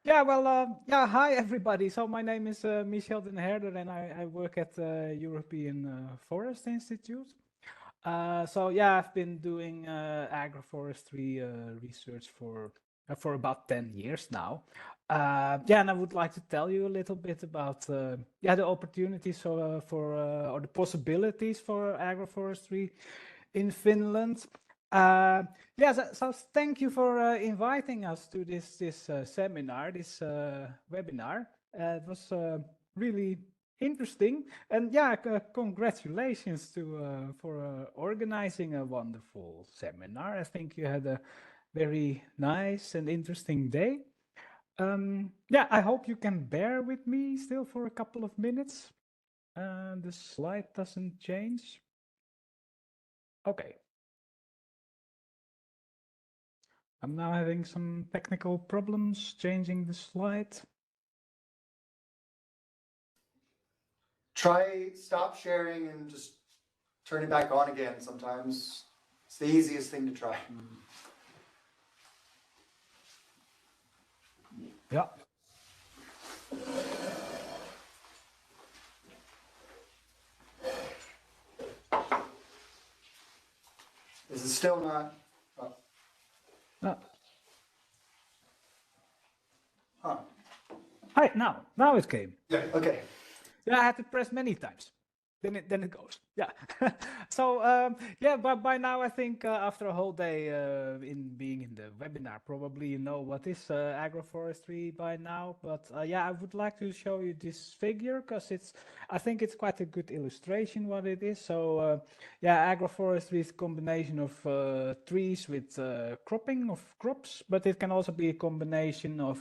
Yeah, well, hi everybody. So my name is Michel den Herder, and I work at the European Forest Institute. So yeah, I've been doing agroforestry research for about 10 years now. Yeah, and I would like to tell you a little bit about the opportunities or the possibilities for agroforestry in Finland. Yeah, so thank you for inviting us to this seminar, this webinar. It was really interesting, and yeah, congratulations to for organizing a wonderful seminar. I think you had a very nice and interesting day. Yeah, I hope you can bear with me still for a couple of minutes. The slide doesn't change. Okay. I'm now having some technical problems changing the slide. Try stop sharing and just turn it back on again. Sometimes it's the easiest thing to try. Yeah. Is it still not? Oh. Huh. Hi, now it came. Yeah. Okay. Yeah, I had to press many times. Then it goes. Yeah. So yeah, but by now I think after a whole day in being in the webinar, probably you know what is agroforestry by now. But yeah, I would like to show you this figure because I think it's quite a good illustration what it is. So yeah, agroforestry is a combination of trees with cropping of crops, but it can also be a combination of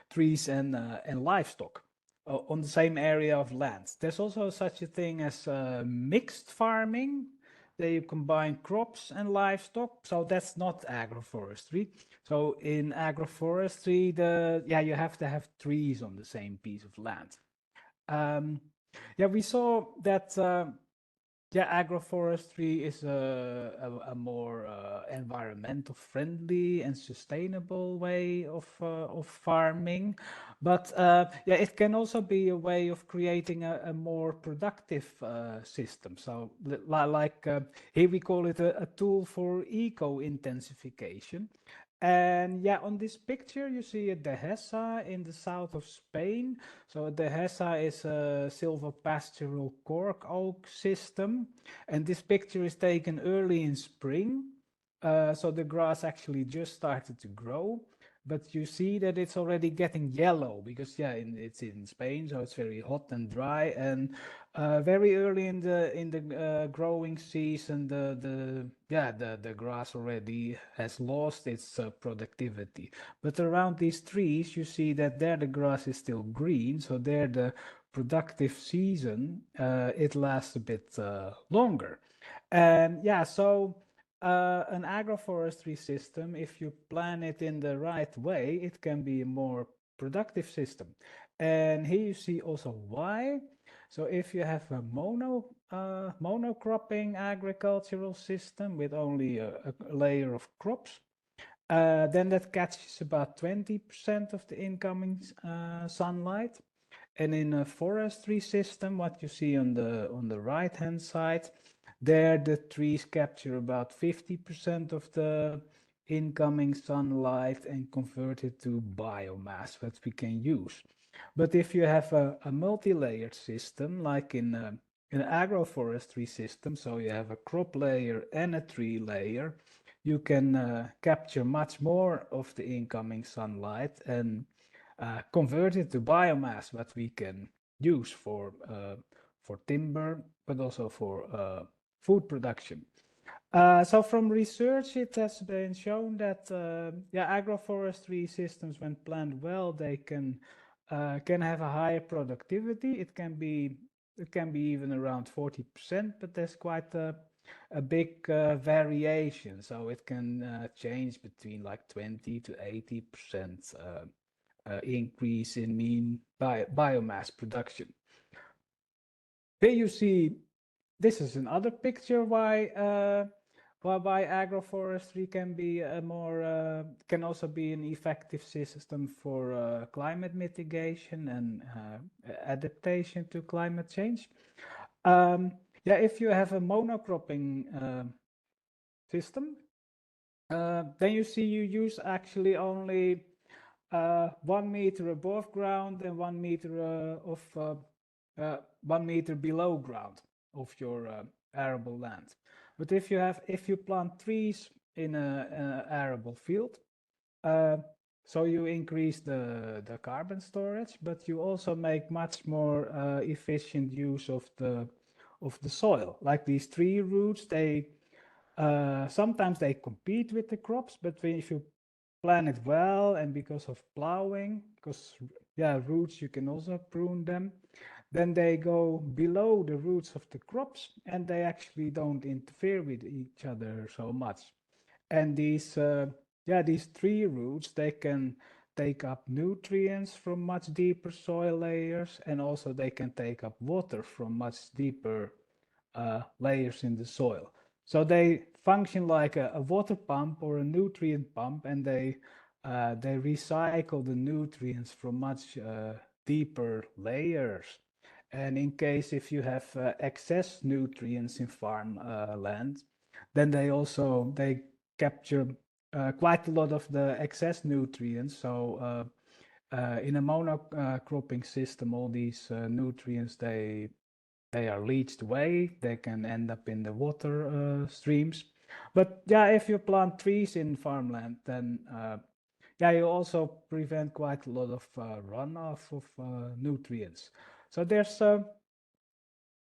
trees and livestock on the same area of land. There's also such a thing as mixed farming. There you combine crops and livestock, so that's not agroforestry. So in agroforestry, you have to have trees on the same piece of land. Yeah, we saw that agroforestry is a more environmental friendly and sustainable way of farming, but yeah, it can also be a way of creating a more productive system. So, like here we call it a tool for eco-intensification. And yeah, on this picture, you see a dehesa in the south of Spain. So a dehesa is a silvopastural cork oak system. And this picture is taken early in spring. So the grass actually just started to grow. But you see that it's already getting yellow because yeah, it's in Spain, so it's very hot and dry. And very early in the growing season, the grass already has lost its productivity. But around these trees, you see that there the grass is still green, so there the productive season it lasts a bit longer. And yeah, so an agroforestry system, if you plan it in the right way, it can be a more productive system. And here you see also why. So if you have a monocropping agricultural system with only a layer of crops, then that catches about 20% of the incoming sunlight. And in a forestry system, what you see on the right hand side, there the trees capture about 50% of the incoming sunlight and convert it to biomass that we can use. But if you have a multi-layered system, like in an agroforestry system, so you have a crop layer and a tree layer, you can capture much more of the incoming sunlight and convert it to biomass that we can use for timber, but also for food production. So from research, it has been shown that agroforestry systems, when planned well, they can have a higher productivity. It can be even around 40%, but there's quite a big variation. So it can change between like 20 to 80% increase in mean biomass production. Here you see, this is another picture why why agroforestry can be a more can also be an effective system for climate mitigation and adaptation to climate change. Yeah, if you have a monocropping system, then you use actually only 1 meter above ground and 1 meter of 1 meter below ground of your arable land. But if you plant trees in a arable field, so you increase the carbon storage, but you also make much more efficient use of the soil. Like these tree roots, they sometimes they compete with the crops, but if you plan it well and because of plowing, because yeah, roots you can also prune them, then they go below the roots of the crops and they actually don't interfere with each other so much. And these these tree roots, they can take up nutrients from much deeper soil layers, and also they can take up water from much deeper layers in the soil. So they function like a water pump or a nutrient pump, and they recycle the nutrients from much deeper layers. And in case if you have excess nutrients in farm land, then they capture quite a lot of the excess nutrients. So in a monocropping system, all these nutrients they are leached away. They can end up in the water streams. But yeah, if you plant trees in farmland, then yeah, you also prevent quite a lot of runoff of nutrients. So there's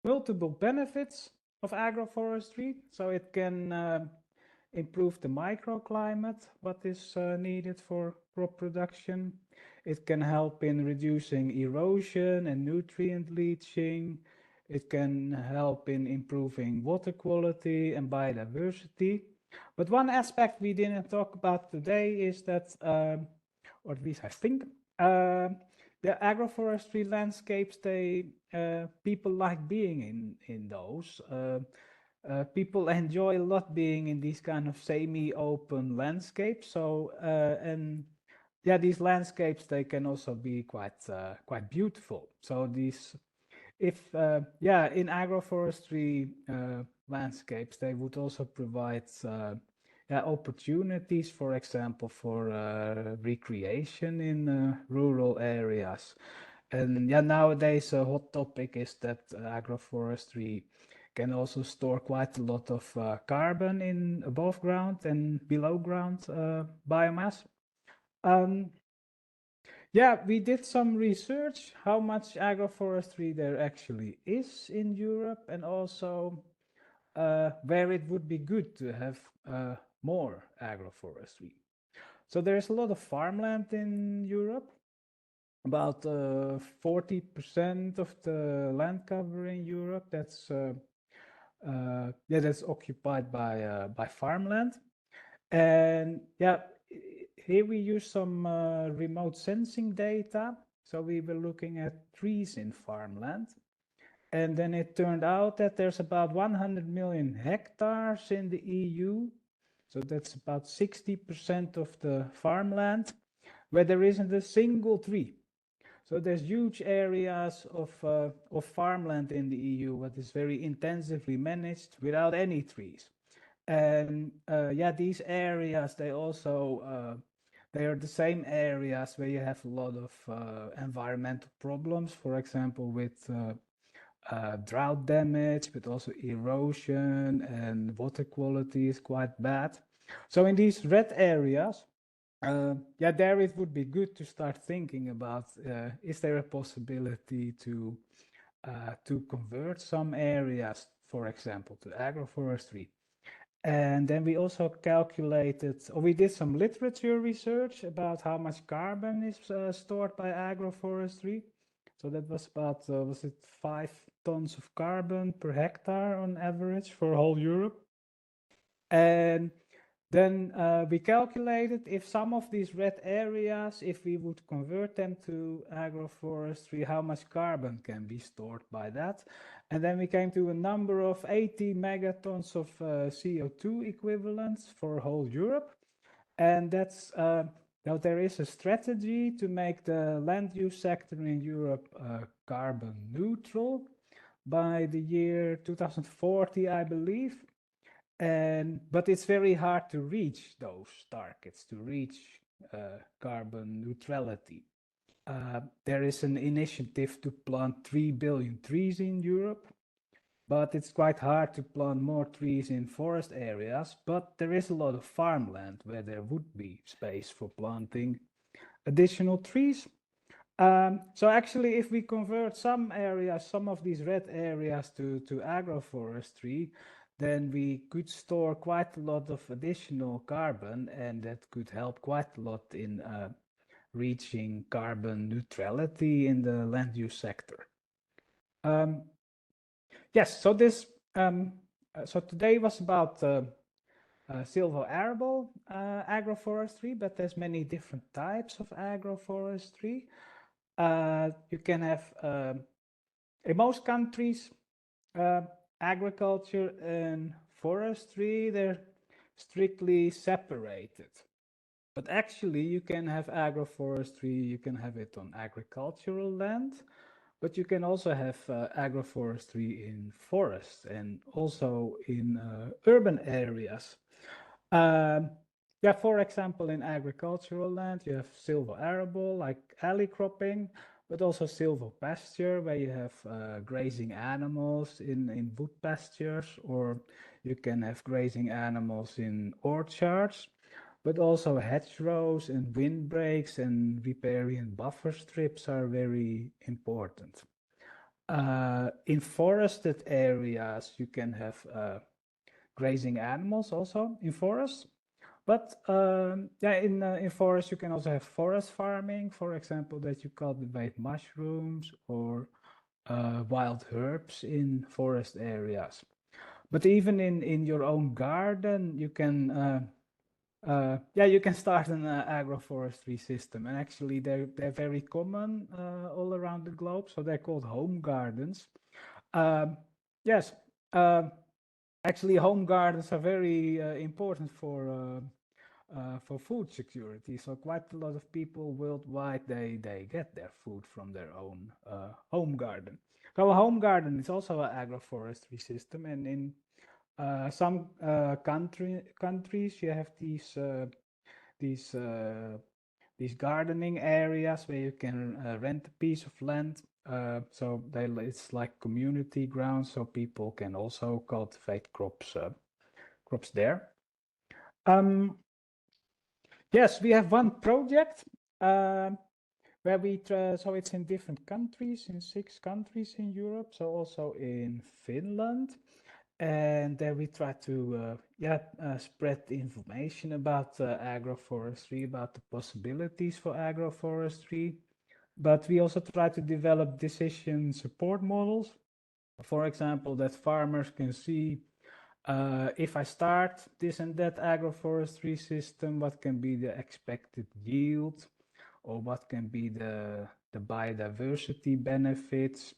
multiple benefits of agroforestry. So it can improve the microclimate, what is needed for crop production. It can help in reducing erosion and nutrient leaching. It can help in improving water quality and biodiversity. But one aspect we didn't talk about today is that, or at least I think, the agroforestry landscapes, people like being in those. People enjoy a lot being in these kind of semi-open landscapes. So and yeah, these landscapes, they can also be quite beautiful. So these, if yeah, in agroforestry landscapes, they would also provide yeah, opportunities, for example, for recreation in rural areas. And yeah, nowadays a hot topic is that agroforestry can also store quite a lot of carbon in above ground and below ground biomass. Yeah, we did some research how much agroforestry there actually is in Europe, and also where it would be good to have more agroforestry. So there's a lot of farmland in Europe. About 40% of the land cover in Europe, that's yeah, that's occupied by farmland. And yeah, here we use some remote sensing data. So we were looking at trees in farmland. And then it turned out that there's about 100 million hectares in the EU. So that's about 60% of the farmland where there isn't a single tree. So there's huge areas of farmland in the EU that is very intensively managed without any trees. And yeah, these areas, they also they are the same areas where you have a lot of environmental problems, for example, with drought damage, but also erosion, and water quality is quite bad. So in these red areas, yeah, there it would be good to start thinking about, is there a possibility to convert some areas, for example, to agroforestry? And then we also calculated, or we did some literature research about how much carbon is stored by agroforestry. So that was about, was it 5 tons of carbon per hectare on average for whole Europe? And Then we calculated if some of these red areas, if we would convert them to agroforestry, how much carbon can be stored by that. And then we came to a number of 80 megatons of CO2 equivalents for whole Europe. And that's, now there is a strategy to make the land use sector in Europe carbon neutral by the year 2040, I believe. But it's very hard to reach those targets, to reach carbon neutrality. There is an initiative to plant 3 billion trees in Europe, but it's quite hard to plant more trees in forest areas. But there is a lot of farmland where there would be space for planting additional trees. So actually, if we convert some areas, some of these red areas to agroforestry, then we could store quite a lot of additional carbon, and that could help quite a lot in reaching carbon neutrality in the land use sector. Yes, so this so today was about silvoarable agroforestry, but there's many different types of agroforestry. You can have in most countries agriculture and forestry, they're strictly separated. But actually you can have agroforestry, you can have it on agricultural land, but you can also have agroforestry in forests and also in urban areas. Yeah, for example, in agricultural land, you have silvoarable, like alley cropping, but also silvopasture, where you have grazing animals in wood pastures, or you can have grazing animals in orchards, but also hedgerows and windbreaks and riparian buffer strips are very important. In forested areas, you can have grazing animals also in forests. But yeah, in forests you can also have forest farming, for example, that you cultivate mushrooms or wild herbs in forest areas. But even in your own garden, you can yeah, you can start an agroforestry system, and actually they're very common all around the globe. So they're called home gardens. Yes. Actually, home gardens are very important for food security. So quite a lot of people worldwide, they get their food from their own home garden. So a home garden is also an agroforestry system, and in some countries you have these gardening areas where you can rent a piece of land. So it's like community grounds, so people can also cultivate crops there. Yes, we have one project where so it's in different countries, in 6 countries in Europe, so also in Finland. And there we try to spread the information about agroforestry, about the possibilities for agroforestry. But we also try to develop decision support models. For example, that farmers can see if I start this and that agroforestry system, what can be the expected yield, or what can be the biodiversity benefits,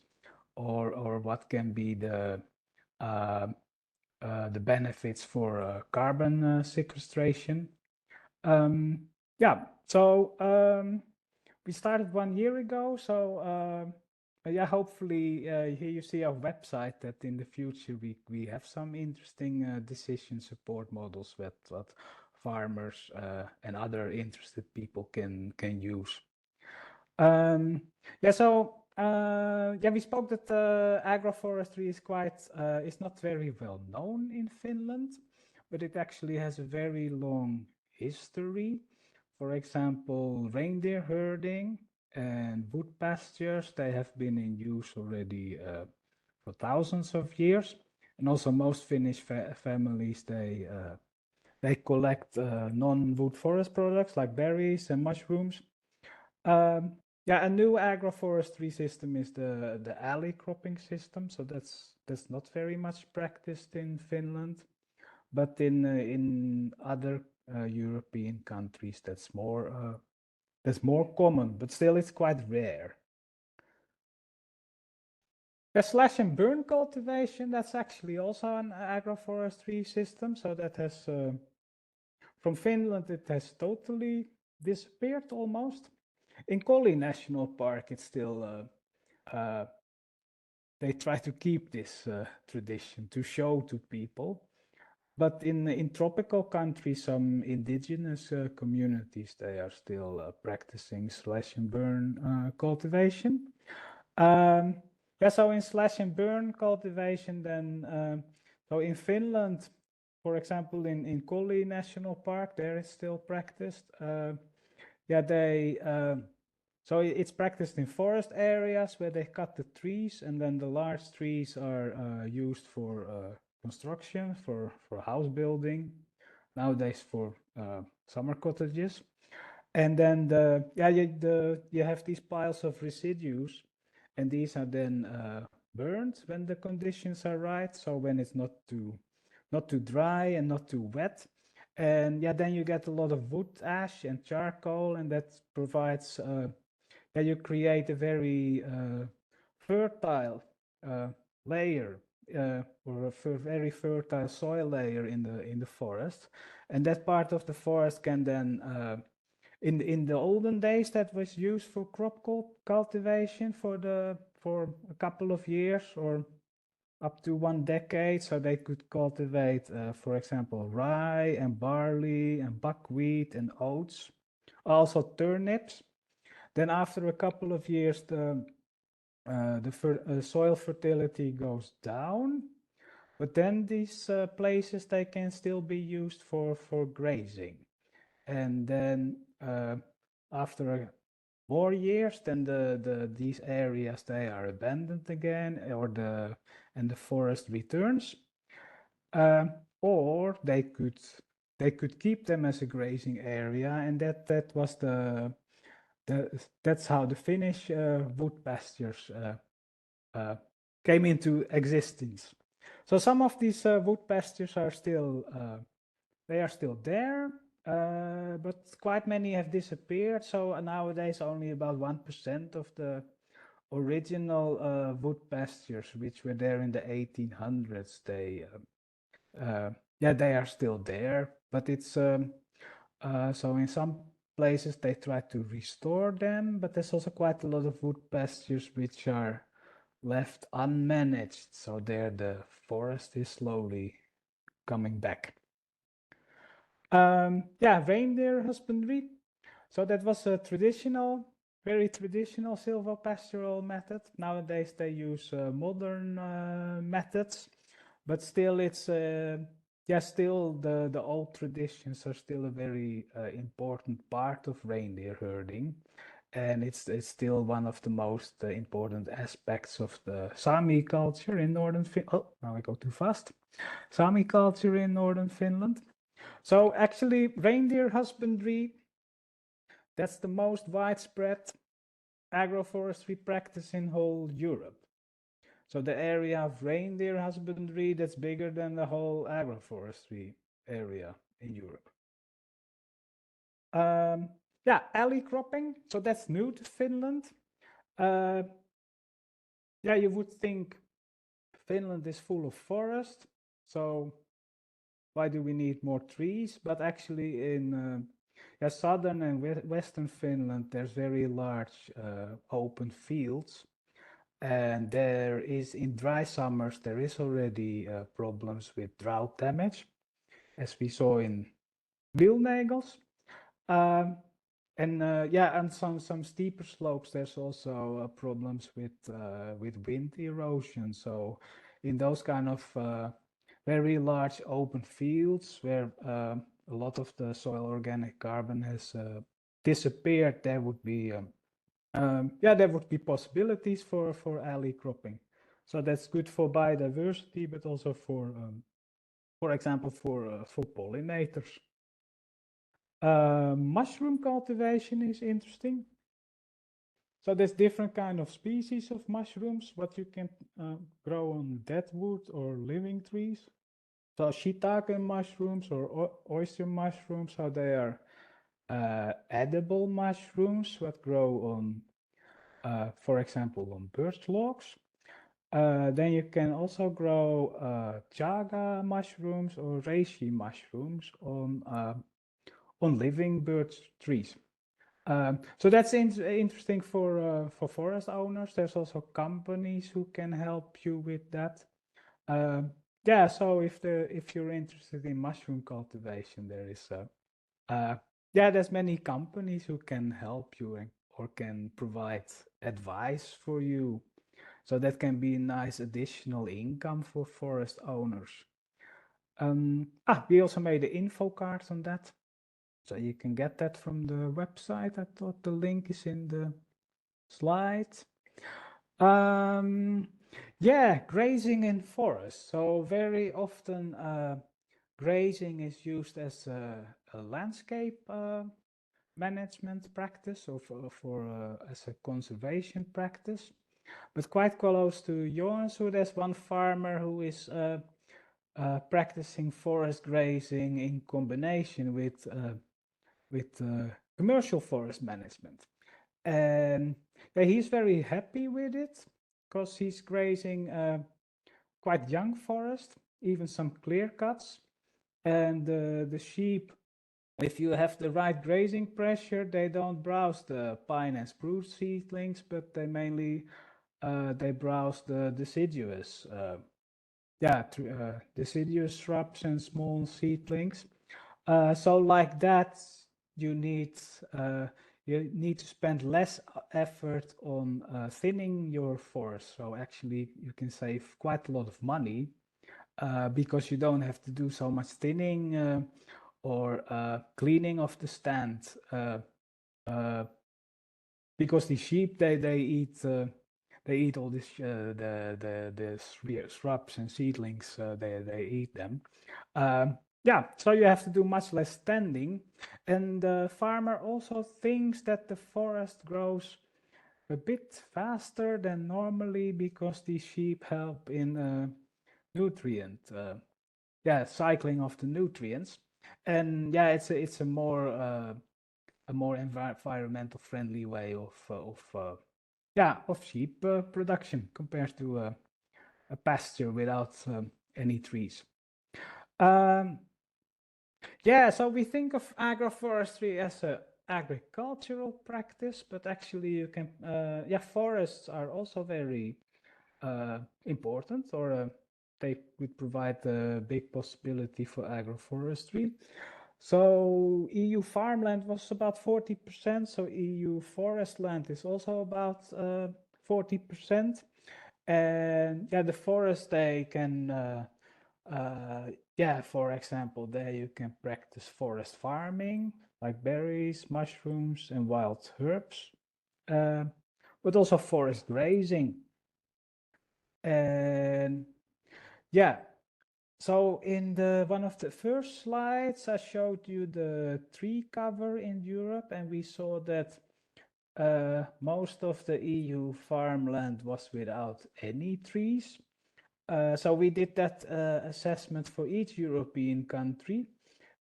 or what can be the benefits for carbon sequestration. Yeah, so we started 1 year ago. So yeah, hopefully here you see our website that in the future we have some interesting decision support models that farmers and other interested people can use. Yeah, so yeah, we spoke that agroforestry is is not very well known in Finland, but it actually has a very long history. For example, reindeer herding and wood pastures, they have been in use already for thousands of years. And also most Finnish families, they collect non-wood forest products like berries and mushrooms. Yeah, a new agroforestry system is the alley cropping system. So that's not very much practiced in Finland. but in other European countries that's more common, but still it's quite rare. The slash and burn cultivation, that's actually also an agroforestry system. So that has, from Finland, it has totally disappeared almost. In Collie National Park, it's still, they try to keep this tradition to show to people. But in tropical countries, some indigenous communities, they are still practicing slash and burn cultivation. Yeah, so in slash and burn cultivation, then, so in Finland, for example, in Collie National Park, there is still practiced. Yeah, so it's practiced in forest areas where they cut the trees, and then the large trees are used for construction, for house building, nowadays for summer cottages. And then you have these piles of residues, and these are then burned when the conditions are right. So when it's not too dry and not too wet. And yeah, then you get a lot of wood ash and charcoal, and that provides you create a very fertile layer or a very fertile soil layer in the forest, and that part of the forest can then in the olden days that was used for crop cultivation for a couple of years or up to 1 decade, so they could cultivate, for example, rye and barley and buckwheat and oats, also turnips. Then after a couple of years, the soil fertility goes down, but then these places, they can still be used for grazing. And then after more years, then these areas, they are abandoned again, or the forest returns, or they could keep them as a grazing area, and that was that's how the Finnish wood pastures came into existence. So some of these wood pastures are still there, but quite many have disappeared. So nowadays only about 1% of the original wood pastures, which were there in the 1800s, they are still there. But it's so in some places they try to restore them, but there's also quite a lot of wood pastures which are left unmanaged. So there the forest is slowly coming back. Reindeer husbandry. So that was a very traditional silvopastural method. Nowadays they use modern methods, but still it's still the old traditions are still a very important part of reindeer herding, and it's still one of the most important aspects of the Sami culture in northern Finland. Oh, now I go too fast. Sami culture in northern Finland. So actually, reindeer husbandry, that's the most widespread agroforestry practice in whole Europe. So the area of reindeer husbandry, that's bigger than the whole agroforestry area in Europe. Alley cropping, so that's new to Finland. You would think Finland is full of forest, so why do we need more trees? But actually in southern and western Finland, there's very large open fields, and there is in dry summers there is already problems with drought damage, as we saw in Lill-Nägels. And some steeper slopes, there's also problems with wind erosion. So in those kind of very large open fields where a lot of the soil organic carbon has disappeared, there would be possibilities for alley cropping. So that's good for biodiversity, but also for example, for pollinators. Mushroom cultivation is interesting. So there's different kind of species of mushrooms, what you can grow on dead wood or living trees. So shiitake mushrooms or oyster mushrooms, so they are edible mushrooms that grow on, for example, on birch logs. Then you can also grow chaga mushrooms or reishi mushrooms on living birch trees. So that's interesting for forest owners. There's also companies who can help you with that. Yeah, so if you're interested in mushroom cultivation, there is yeah, there's many companies who can help you or can provide advice for you. So that can be a nice additional income for forest owners. We also made an info card on that. So you can get that from the website. I thought the link is in the slide. Yeah, grazing in forests. So very often grazing is used as a landscape management practice or for as a conservation practice. But quite close to Joensuu, there's one farmer who is practicing forest grazing in combination with commercial forest management. And yeah, he's very happy with it because he's grazing quite young forest, even some clear cuts. And the sheep, if you have the right grazing pressure, they don't browse the pine and spruce seedlings, but they mainly they browse the deciduous, deciduous shrubs and small seedlings. So like that, you need to spend less effort on thinning your forest. So actually, you can save quite a lot of money because you don't have to do so much thinning or cleaning of the stand. Because the sheep they eat all this the shrubs and seedlings. They eat them. Yeah, so you have to do much less standing, and the farmer also thinks that the forest grows a bit faster than normally because the sheep help in nutrient cycling of the nutrients, and yeah, it's a more environmental friendly way of sheep production compared to a pasture without any trees. Yeah, so we think of agroforestry as a agricultural practice, but actually you can forests are also very important, or they would provide a big possibility for agroforestry. So EU farmland was about 40%, so EU forest land is also about 40%. And yeah, the forest they can for example, there you can practice forest farming like berries, mushrooms, and wild herbs, but also forest grazing. And yeah, so in one of the first slides, I showed you the tree cover in Europe, and we saw that most of the EU farmland was without any trees. So we did that assessment for each European country,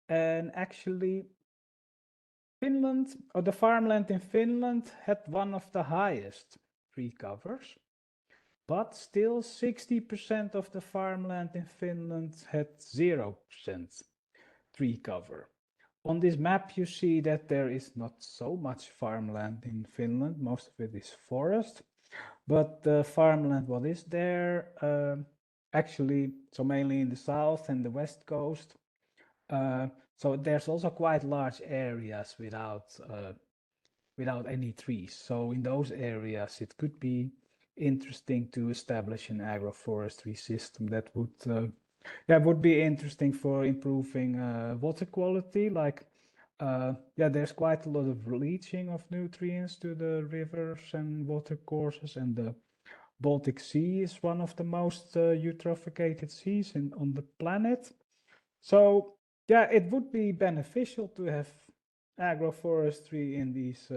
and actually Finland, or the farmland in Finland, had one of the highest tree covers, but still 60% of the farmland in Finland had 0% tree cover. On this map you see that there is not so much farmland in Finland, most of it is forest, but the farmland what is there, actually, so mainly in the south and the west coast, so there's also quite large areas without any trees. So in those areas it could be interesting to establish an agroforestry system that would be interesting for improving water quality. Like there's quite a lot of leaching of nutrients to the rivers and water courses, and the Baltic Sea is one of the most eutrophicated seas on the planet. So yeah, it would be beneficial to have agroforestry in these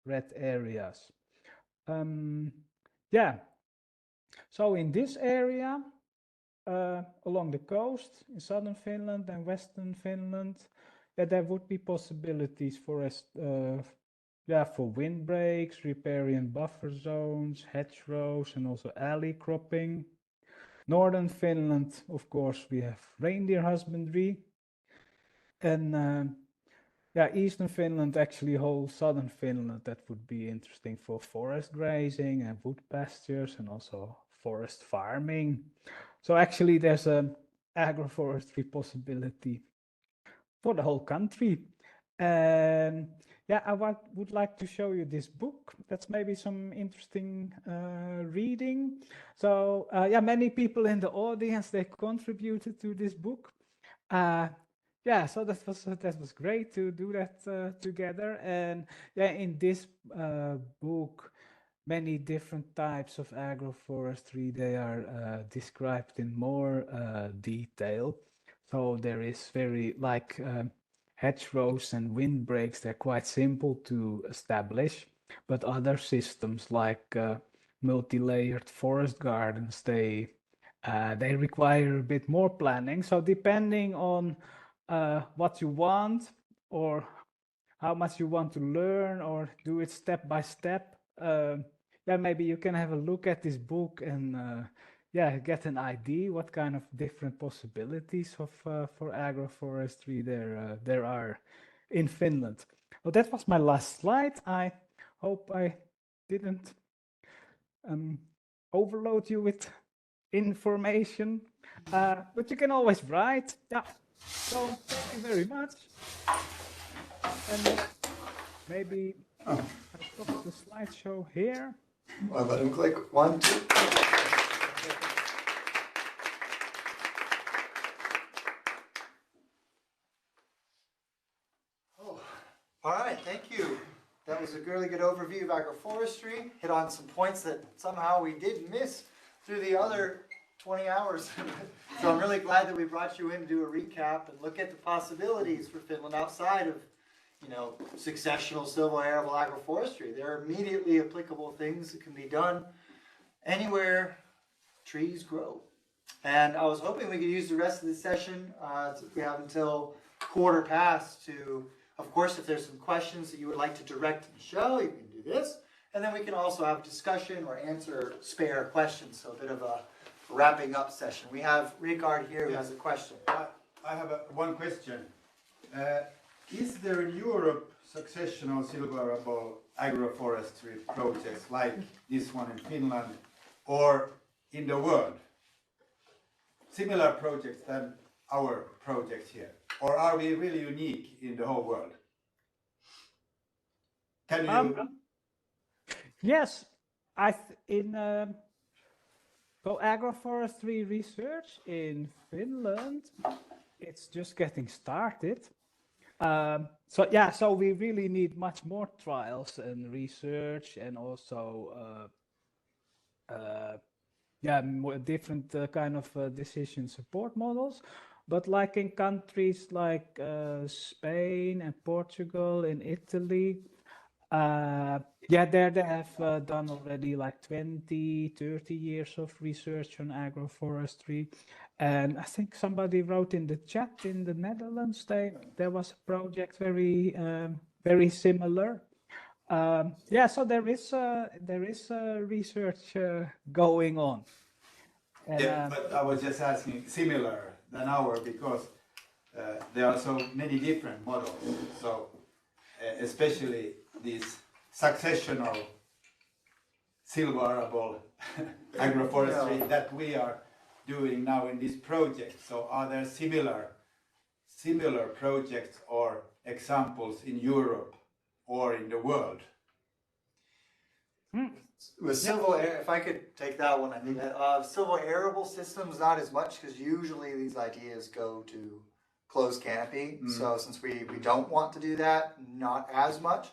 red areas. Yeah, so in this area, along the coast in southern Finland and western Finland, there would be possibilities for us, for windbreaks, riparian buffer zones, hedgerows, and also alley cropping. Northern Finland, of course, we have reindeer husbandry, and Eastern Finland, actually whole southern Finland, that would be interesting for forest grazing and wood pastures and also forest farming. So actually there's an agroforestry possibility for the whole country. And I would like to show you this book. That's maybe some interesting reading. So many people in the audience, they contributed to this book. So that was great to do that together. And in this book, many different types of agroforestry, they are described in more detail. So there is very like hedgerows and windbreaks, they're quite simple to establish, but other systems like multi-layered forest gardens, they require a bit more planning. So depending on what you want or how much you want to learn or do it step by step, maybe you can have a look at this book and get an idea what kind of different possibilities of for agroforestry there are in Finland. Well, that was my last slide. I hope I didn't overload you with information, but you can always write. So thank you very much. And maybe I stop the slideshow here. I'll let him click 1, 2. Oh, all right, thank you. That was a really good overview of agroforestry. Hit on some points that somehow we did miss through the other 20 hours. So I'm really glad that we brought you in to do a recap and look at the possibilities for Finland outside of, successional silvoarable agroforestry. There are immediately applicable things that can be done anywhere trees grow. And I was hoping we could use the rest of the session, we have until 1:15 to, of course, if there's some questions that you would like to direct to the show, you can do this. And then we can also have discussion or answer spare questions, so a bit of a wrapping up session. We have Rikard here who has a question. I have one question. Is there in Europe successional silvoarable agroforestry projects like this one in Finland or in the world? Similar projects than our project here? Or are we really unique in the whole world? Can you... Yes, agroforestry research in Finland, it's just getting started. So we really need much more trials and research, and also more different kind of decision support models. But like in countries like Spain and Portugal and Italy, there they have done already like 20, 30 years of research on agroforestry. And I think somebody wrote in the chat in the Netherlands, there was a project very similar. So there is research going on. And, but I was just asking similar than our, because there are so many different models. So especially these successional silvoarable agroforestry that we are doing now in this project. So are there similar projects or examples in Europe or in the world? With if I could take that one, I think silvoarable systems not as much, because usually these ideas go to closed canopy. So since we don't want to do that, not as much.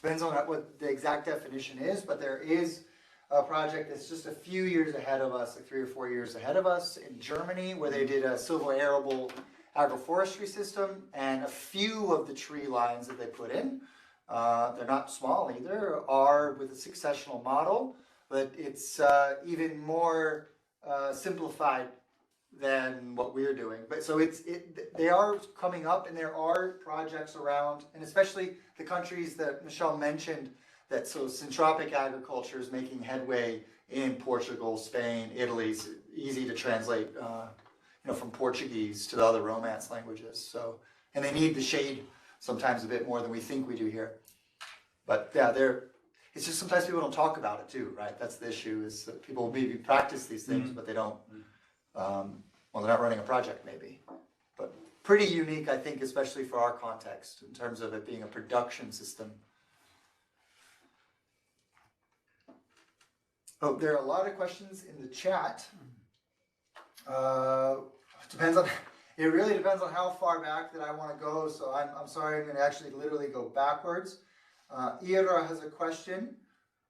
Depends on what the exact definition is, but there is a project that's just a few years ahead of us, like 3 or 4 years ahead of us, in Germany, where they did a silvoarable agroforestry system, and a few of the tree lines that they put in, they're not small either, are with a successional model, but it's even more simplified than what we're doing. But so they are coming up, and there are projects around, and especially the countries that Michelle mentioned, that so syntropic agriculture is making headway in Portugal, Spain, Italy. It's easy to translate, from Portuguese to the other Romance languages. So, and they need the shade sometimes a bit more than we think we do here. But yeah, it's just sometimes people don't talk about it too, right? That's the issue, is that people maybe practice these things, but they don't, they're not running a project maybe. But pretty unique, I think, especially for our context, in terms of it being a production system. Oh, there are a lot of questions in the chat. It really depends on how far back that I want to go, so I'm sorry, I'm going to actually literally go backwards. Iira has a question.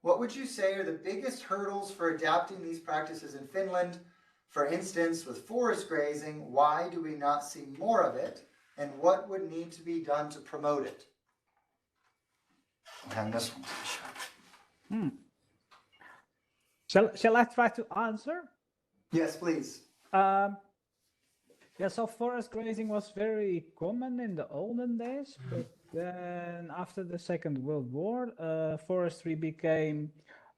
What would you say are the biggest hurdles for adapting these practices in Finland? For instance, with forest grazing, why do we not see more of it? And what would need to be done to promote it? I'll hand this one to Michelle. Shall I try to answer? Yes, please. So forest grazing was very common in the olden days, but then after the Second World War, forestry became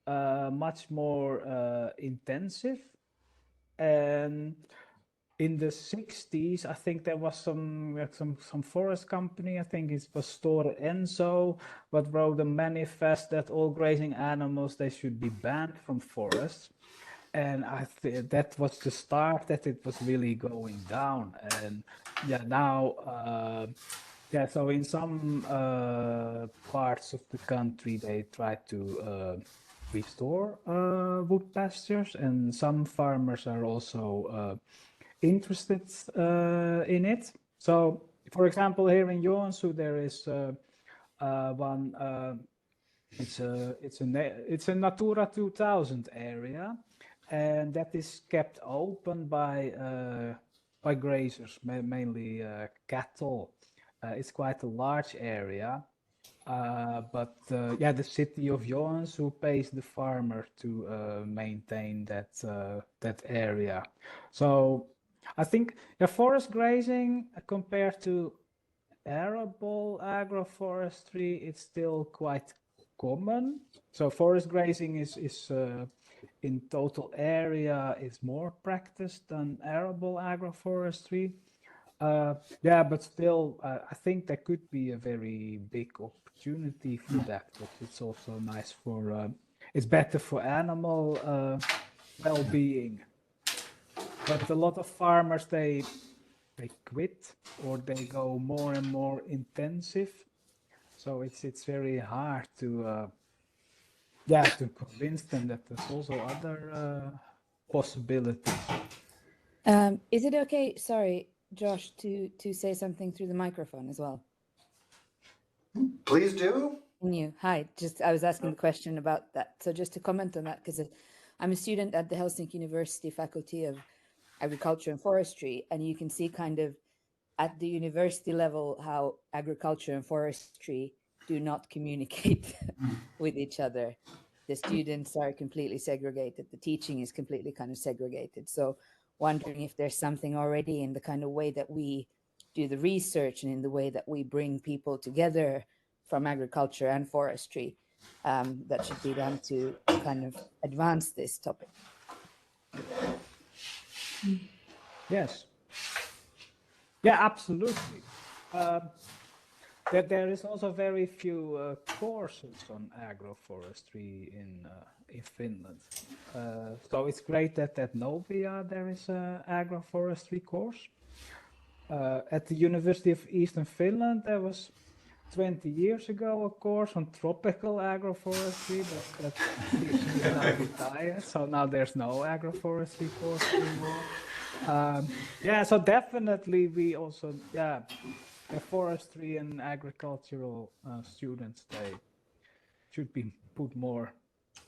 much more intensive. And in the 60s, I think there was some forest company, I think it was Store Enso, but wrote a manifest that all grazing animals, they should be banned from forests. And I think that was the start that it was really going down. And now, so in some parts of the country, they try to restore wood pastures, and some farmers are also interested in it. So, for example, here in Joensuu, there is one. It's a Natura 2000 area, and that is kept open by grazers, mainly cattle. It's quite a large area, but the city of Joensuu pays the farmer to maintain that area. So I think forest grazing compared to arable agroforestry, it's still quite common. So forest grazing is in total area is more practiced than arable agroforestry. But still, I think there could be a very big opportunity for that. But it's also nice for, it's better for animal well-being. But a lot of farmers, they quit, or they go more and more intensive. So it's very hard to convince them that there's also other possibilities. Is it okay, sorry, Josh, to say something through the microphone as well? Please do. Hi, I was asking the question about that. So just to comment on that, because I'm a student at the Helsinki University Faculty of Agriculture and Forestry, and you can see kind of at the university level how agriculture and forestry do not communicate with each other. The students are completely segregated. The teaching is completely kind of segregated. So wondering if there's something already in the kind of way that we do the research and in the way that we bring people together from agriculture and forestry that should be done to kind of advance this topic. Yes. Yeah, absolutely. There is also very few courses on agroforestry in Finland. So it's great that at Novia there is an agroforestry course. At the University of Eastern Finland, there was 20 years ago a course on tropical agroforestry, but that is now retired. So now there's no agroforestry course anymore. So definitely we also, the forestry and agricultural students, they should be put more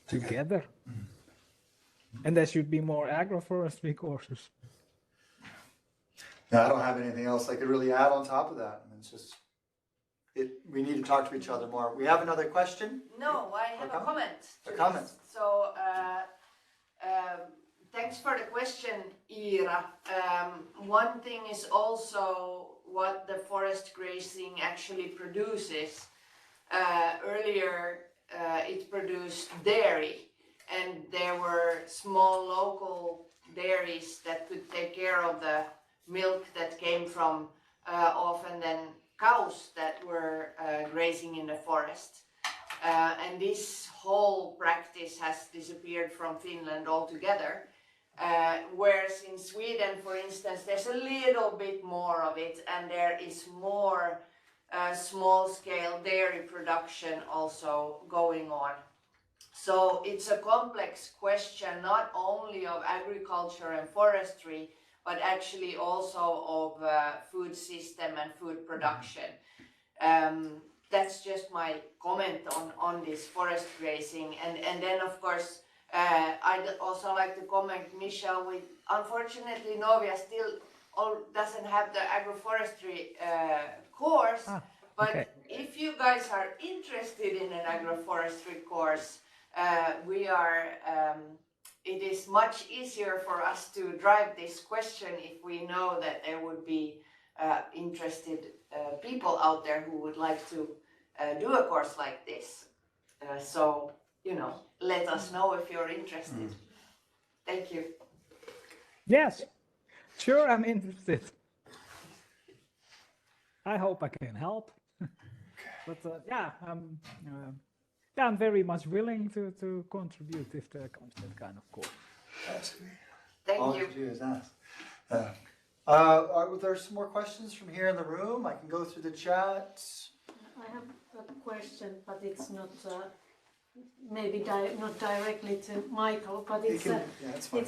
together. And there should be more agroforestry courses. No, I don't have anything else I could really add on top of that. I mean, it's just, we need to talk to each other more. We have another question? No, I have a comment. A comment. So Thanks for the question, Iira. One thing is also what the forest grazing actually produces. Earlier, it produced dairy, and there were small local dairies that could take care of the milk that came from often then cows that were grazing in the forest. And this whole practice has disappeared from Finland altogether. Whereas in Sweden, for instance, there's a little bit more of it, and there is more small-scale dairy production also going on. So it's a complex question, not only of agriculture and forestry, but actually also of food system and food production. That's just my comment on this forest grazing. And then, of course, I'd also like to comment, Michelle, with unfortunately Novia still doesn't have the agroforestry course, but if you guys are interested in an agroforestry course, it is much easier for us to drive this question if we know that there would be interested people out there who would like to do a course like this. So, you know, let us know if you're interested. Thank you. Yes, sure, I'm interested. I hope I can help. But yeah, I'm very much willing to contribute if there comes that kind of course. Absolutely. Thank All you. you do is ask. Are there some more questions from here in the room? I can go through the chat. I have a question, but it's not maybe not directly to Michael, but it's that's fine.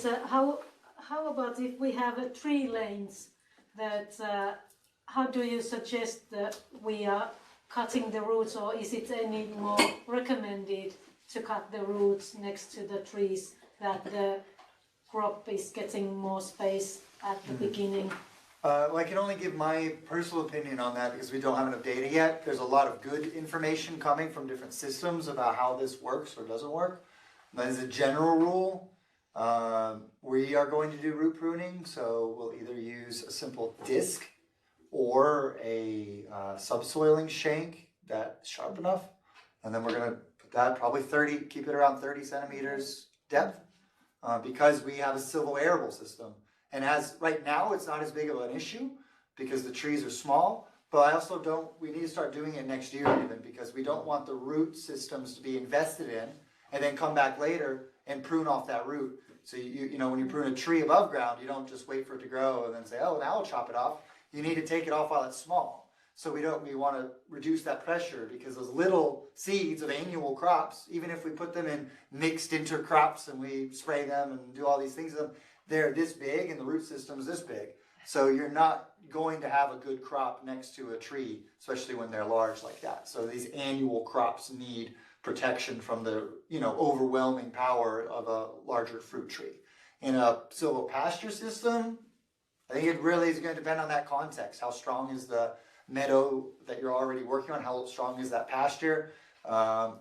how about if we have 3 lanes that how do you suggest that we are cutting the roots, or is it any more recommended to cut the roots next to the trees that the crop is getting more space at the beginning? Well, I can only give my personal opinion on that because we don't have enough data yet. There's a lot of good information coming from different systems about how this works or doesn't work. And as a general rule, we are going to do root pruning, so we'll either use a simple disc or a subsoiling shank that's sharp enough. And then we're going to put that probably keep it around 30 centimeters depth because we have a silvoarable system. And right now, it's not as big of an issue because the trees are small, but I also we need to start doing it next year even because we don't want the root systems to be invested in and then come back later and prune off that root. So you know, when you prune a tree above ground, you don't just wait for it to grow and then say, oh, now I'll chop it off. You need to take it off while it's small. So we want to reduce that pressure because those little seeds of annual crops, even if we put them in mixed intercrops and we spray them and do all these things with them, they're this big and the root system is this big. So you're not going to have a good crop next to a tree, especially when they're large like that. So these annual crops need protection from the overwhelming power of a larger fruit tree. In a silvopasture system, I think it really is going to depend on that context. How strong is the meadow that you're already working on? How strong is that pasture?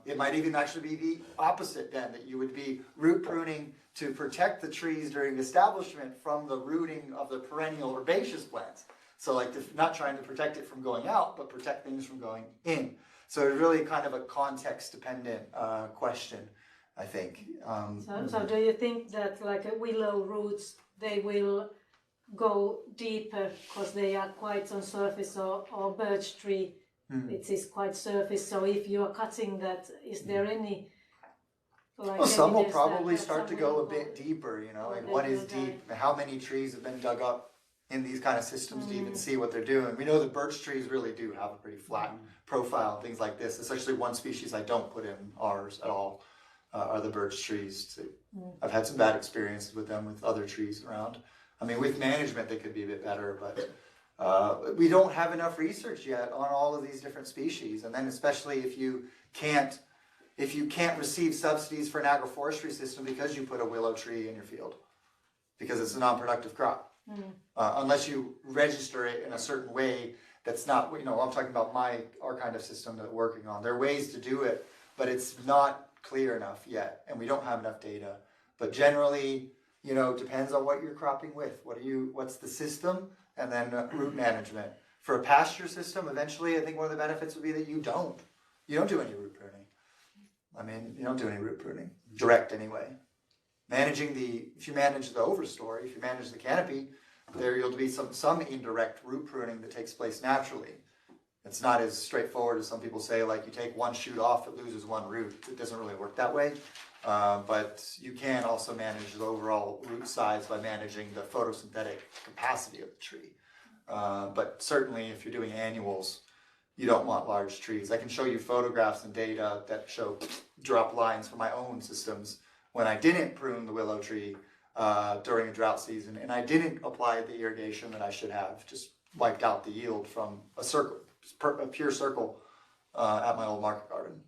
It might even actually be the opposite then, that you would be root pruning to protect the trees during establishment from the rooting of the perennial herbaceous plants. So like not trying to protect it from going out, but protect things from going in. So it's really kind of a context-dependent question, I think. So do you think that like willow roots, they will go deeper because they are quite on surface, or birch tree, it is quite surface. So if you are cutting that, is there any well, some will probably start to go a bit deeper, like what is deep, how many trees have been dug up in these kind of systems to even see what they're doing. We know that birch trees really do have a pretty flat profile, things like this. Especially one species I don't put in ours at all are the birch trees. I've had some bad experiences with them with other trees around. I mean, with management, they could be a bit better, but we don't have enough research yet on all of these different species. And then especially if you can't receive subsidies for an agroforestry system because you put a willow tree in your field, because it's a non-productive crop. Unless you register it in a certain way that's not, I'm talking about our kind of system that we're working on. There are ways to do it, but it's not clear enough yet, and we don't have enough data. But generally, depends on what you're cropping with. What's the system, and then root management. For a pasture system, eventually, I think one of the benefits would be that you don't do any root pruning. I mean, you don't do any root pruning, direct anyway. If you manage the overstory, if you manage the canopy, there'll be some indirect root pruning that takes place naturally. It's not as straightforward as some people say, like you take one shoot off, it loses one root. It doesn't really work that way. But you can also manage the overall root size by managing the photosynthetic capacity of the tree. But certainly if you're doing annuals, you don't want large trees. I can show you photographs and data that show drop lines from my own systems when I didn't prune the willow tree during a drought season, and I didn't apply the irrigation that I should have, just wiped out the yield from a pure circle at my old market garden.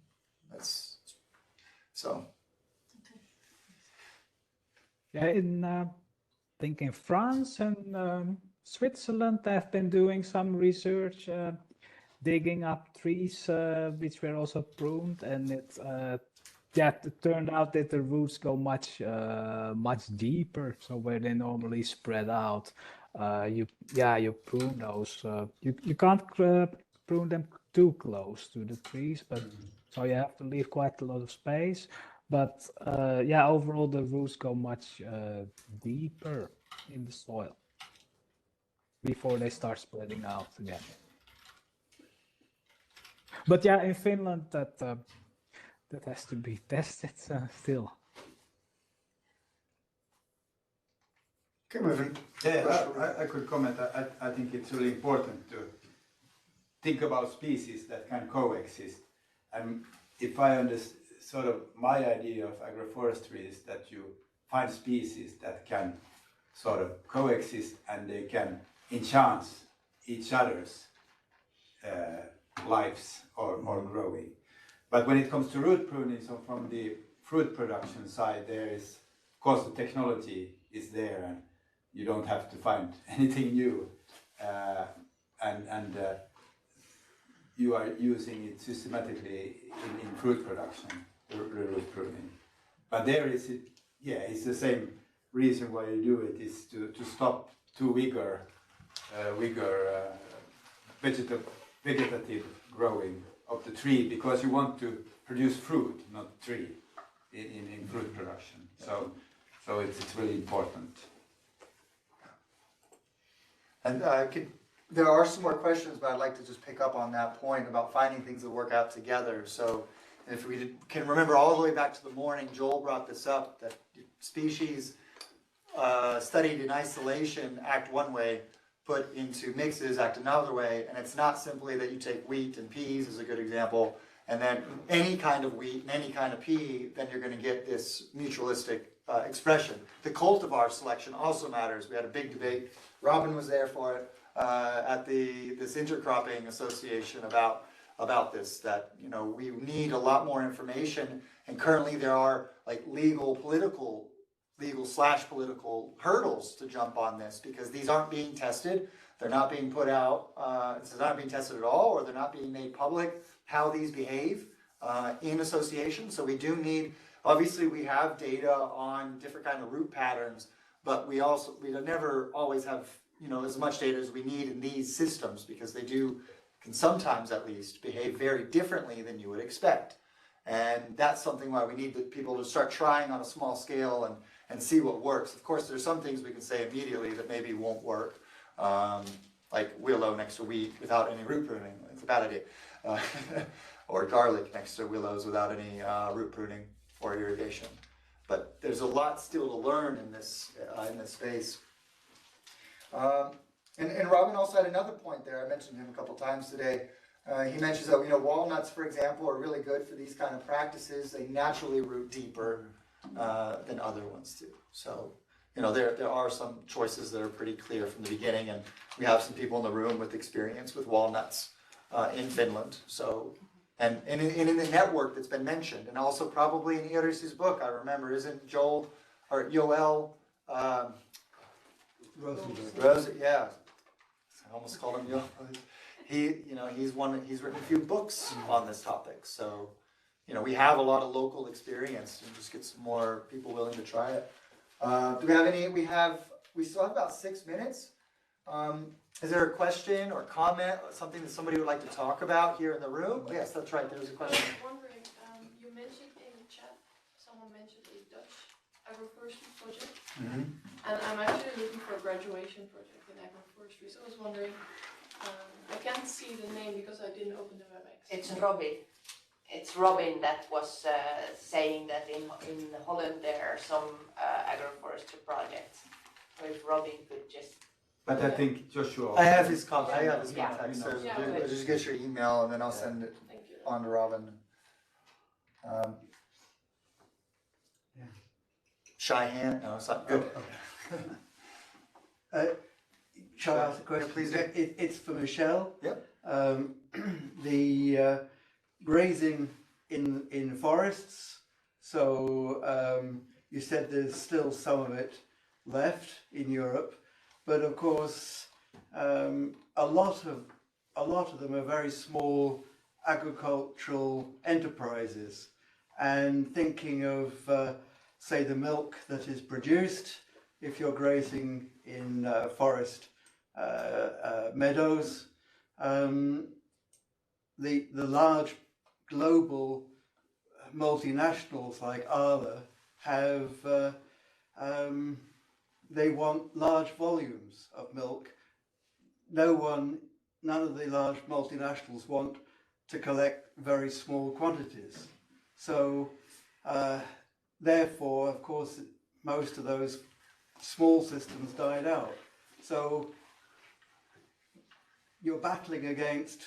Yeah, I think in France and Switzerland, they've been doing some research, digging up trees which were also pruned, and it turned out that the roots go much deeper. So where they normally spread out, you prune those. You can't prune them too close to the trees, but so you have to leave quite a lot of space. But overall the roots go much deeper in the soil before they start spreading out again. But yeah, in Finland that has to be tested still. Okay, moving. Yeah, I could comment. I think it's really important to think about species that can coexist. And if I understand, sort of my idea of agroforestry is that you find species that can sort of coexist and they can enhance each other's lives or growing. But when it comes to root pruning, so from the fruit production side, there is, of course, the technology is there and you don't have to find anything new. And you are using it systematically in fruit production, the root pruning. But there is, it's the same reason why you do it, is to stop too vigor vegetative growing of the tree, because you want to produce fruit, not tree, in fruit production. So it's really important. And there are some more questions, but I'd like to just pick up on that point about finding things that work out together. So if we can remember all the way back to the morning, Joel brought this up, that species studied in isolation act one way, put into mixes act another way, and it's not simply that you take wheat and peas as a good example, and then any kind of wheat and any kind of pea, then you're going to get this mutualistic expression. The cultivar selection also matters. We had a big debate. Robin was there for it at this intercropping association about this, that we need a lot more information, and currently there are like legal/political hurdles to jump on this, because these aren't being tested. They're not being put out, they're not being tested at all, or they're not being made public how these behave in association. So we do need, obviously we have data on different kind of root patterns, but we never always have as much data as we need in these systems, because they can sometimes at least behave very differently than you would expect. And that's something why we need people to start trying on a small scale and see what works. Of course, there's some things we can say immediately that maybe won't work, like willow next to wheat without any root pruning. It's a bad idea. Or garlic next to willows without any root pruning or irrigation. But there's a lot still to learn in this space. And Robin also had another point there. I mentioned him a couple times today. He mentions that walnuts, for example, are really good for these kind of practices. They naturally root deeper than other ones do. So there are some choices that are pretty clear from the beginning, and we have some people in the room with experience with walnuts in Finland. So and in the network that's been mentioned, and also probably in Iiris's book, I remember, isn't Joel or Yoel Rosenberg? Yeah, I almost called him Yoel. He's written a few books on this topic. So we have a lot of local experience, and just get some more people willing to try it. Do we have any? We still have about 6 minutes. Is there a question or comment, something that somebody would like to talk about here in the room? Yes, that's right. There's a question. I was wondering, you mentioned in the chat, someone mentioned a Dutch agroforestry project, and I'm actually looking for a graduation project in agroforestry. So I was wondering, I can't see the name because I didn't open the WebEx. It's Robin. It's Robin that was saying that in Holland there are some agroforestry projects. So if Robin could just. But I think Joshua. I have his contact. Yeah. So Yeah. just get your email and then I'll send it Thank you. on to Robin. Shy hand? No, it's not good. Shall I ask a question? Please do. It's for Michelle. Yep. The grazing in forests. So you said there's still some of it left in Europe, but of course a lot of them are very small agricultural enterprises. And thinking of say the milk that is produced if you're grazing in forest meadows, the large global multinationals like Arla have they want large volumes of milk. None of the large multinationals want to collect very small quantities. So therefore, of course, most of those small systems died out. So you're battling against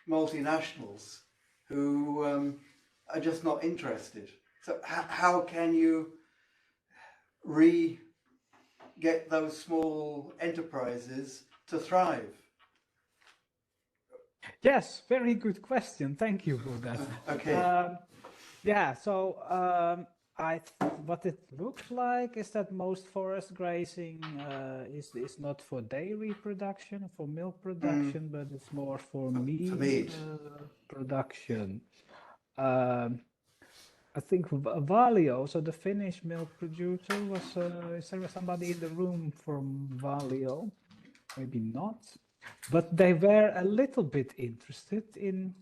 multinationals who are just not interested. So how can you get those small enterprises to thrive? Yes, very good question. Thank you for that. Okay. Yeah, so what it looks like is that most forest grazing is not for dairy production, for milk production, but it's more for meat, production. I think Valio, so the Finnish milk producer, is there somebody in the room from Valio? Maybe not. But they were a little bit interested in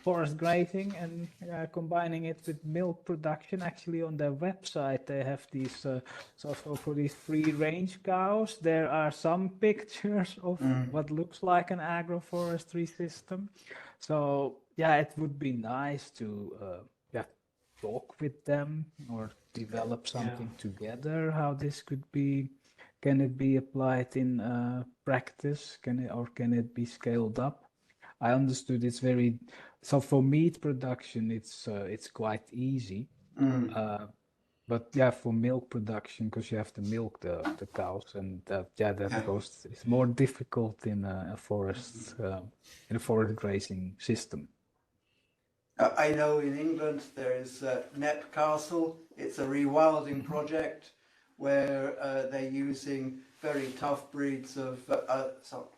forest grazing and combining it with milk production. Actually, on their website, they have these, so for these free-range cows, there are some pictures of what looks like an agroforestry system. So, yeah, it would be nice to talk with them or develop something together, how this could be. Can it be applied in practice? Can it be scaled up? I understood it's very, so for meat production, it's quite easy. But yeah, for milk production, because you have to milk the cows, and it's more difficult in a forest grazing system. I know in England there is Net Castle. It's a rewilding project where they're using very tough breeds of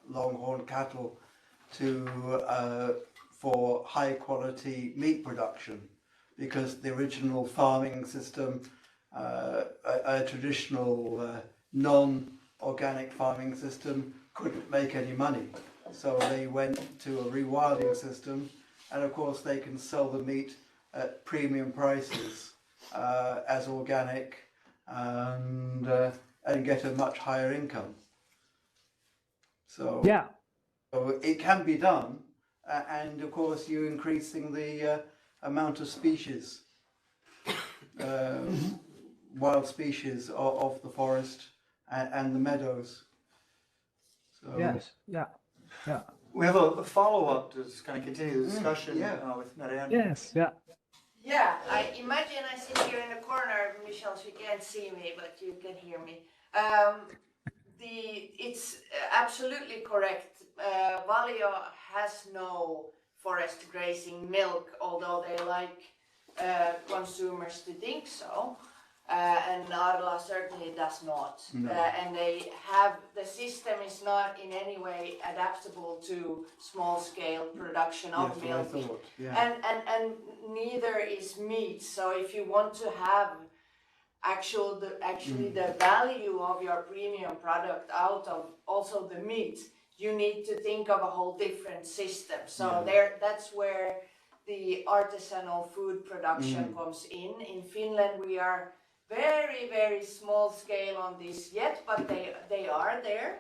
longhorn cattle for high quality meat production, because the original farming system, a traditional non-organic farming system, couldn't make any money. So they went to a rewilding system, and of course they can sell the meat at premium prices as organic, and get a much higher income. So it can be done, and of course you're increasing the amount of species, wild species of the forest and the meadows. So, yes, yeah. We have a follow-up to just kind of continue the discussion with Marianne. Yes, yeah. Yeah, I imagine I sit here in the corner, Michelle, so you can't see me, but you can hear me. It's absolutely correct. Valio has no forest grazing milk, although they like consumers to think so. And Arla certainly does not. No. And the system is not in any way adaptable to small-scale production of milk. And neither is meat. So if you want to have actually the value of your premium product out of also the meat, you need to think of a whole different system. So that's where the artisanal food production comes in. In Finland, we are very, very small scale on this yet, but they are there.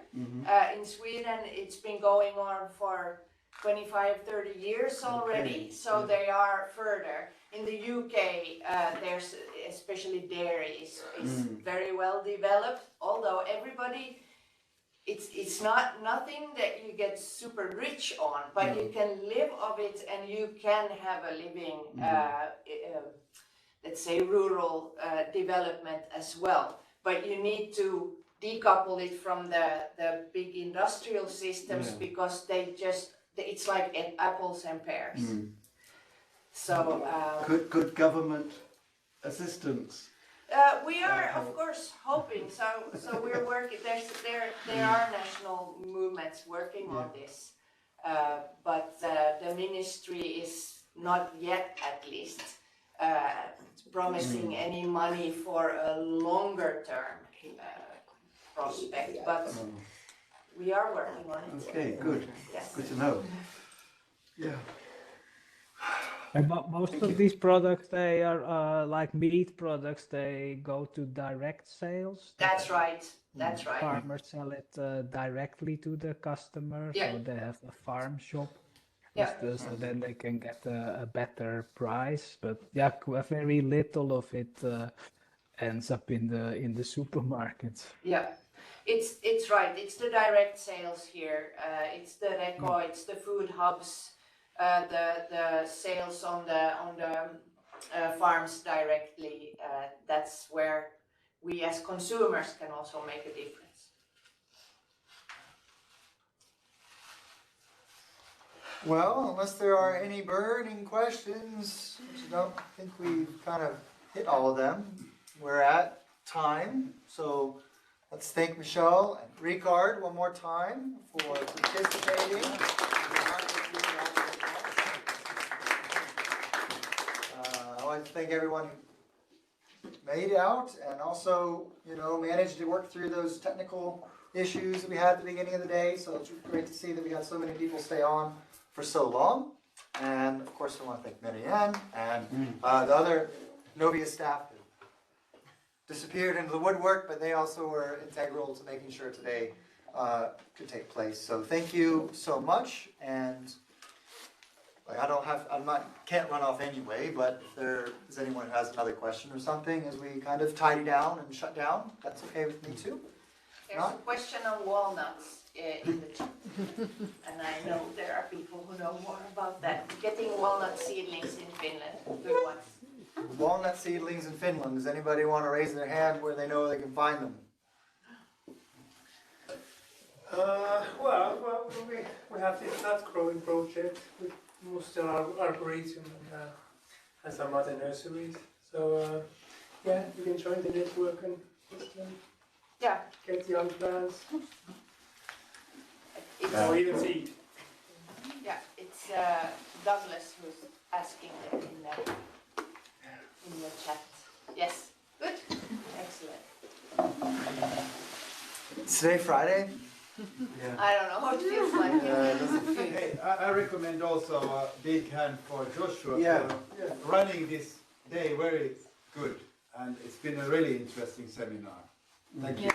In Sweden, it's been going on for 25, 30 years already, so they are further. In the UK, there's especially dairy is very well developed, although everybody, it's not nothing that you get super rich on, but you can live of it and you can have a living, let's say rural development as well. But you need to decouple it from the big industrial systems because it's like apples and pears. So could government assistance? We are of course hoping. So we're working. There are national movements working on this, but the ministry is not yet, at least, promising any money for a longer term prospect. But we are working on it. Okay, good. Yes. Good to know. Yeah. And most of these products, they are like meat products. They go to direct sales. That's right. That's right. Farmers sell it directly to the customer, Yeah. so they have a farm shop. Yeah. So then they can get a better price. But yeah, very little of it ends up in the supermarkets. Yeah. It's right. It's the direct sales here. It's the Reko, it's the food hubs, the sales on the farms directly. That's where we as consumers can also make a difference. Well, unless there are any burning questions, which I don't think we've kind of hit all of them, we're at time. So let's thank Michelle and Ricard one more time for participating. I want to thank everyone who made it out and also, managed to work through those technical issues that we had at the beginning of the day. So it's great to see that we had so many people stay on for so long. And of course, I want to thank Marianne and the other Novia staff who disappeared into the woodwork, but they also were integral to making sure today could take place. So thank you so much. And can't run off anyway, but if there is anyone who has another question or something as we kind of tidy down and shut down, that's okay with me too. There's a question on walnuts in the chat. And I know there are people who know more about that. Getting walnut seedlings in Finland. Good ones. Walnut seedlings in Finland. Does anybody want to raise their hand where they know they can find them? We have this nut growing project with Puustoinen Arboretum and some other nurseries. So you can join the network and just get young plants or even seed. Yeah, it's Douglas who's asking them in the chat. Yes, good, excellent. Is today Friday? Yeah. I don't know, it feels like it. Hey, I recommend also a big hand for Joshua for running this day very good. And it's been a really interesting seminar. Thank you.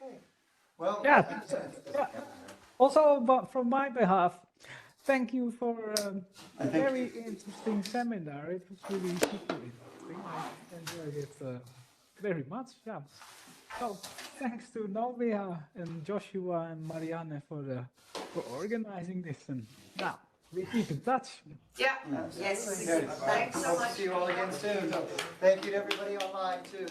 Okay. Well, Also, from my behalf, thank you for a very interesting seminar. It was really super interesting. I enjoyed it very much. Yeah. So thanks to Novia and Joshua and Marianne for organizing this. And now we keep in touch. Yeah. Yes. Thanks so Hope much. to see you all again soon. Thank you to everybody online too.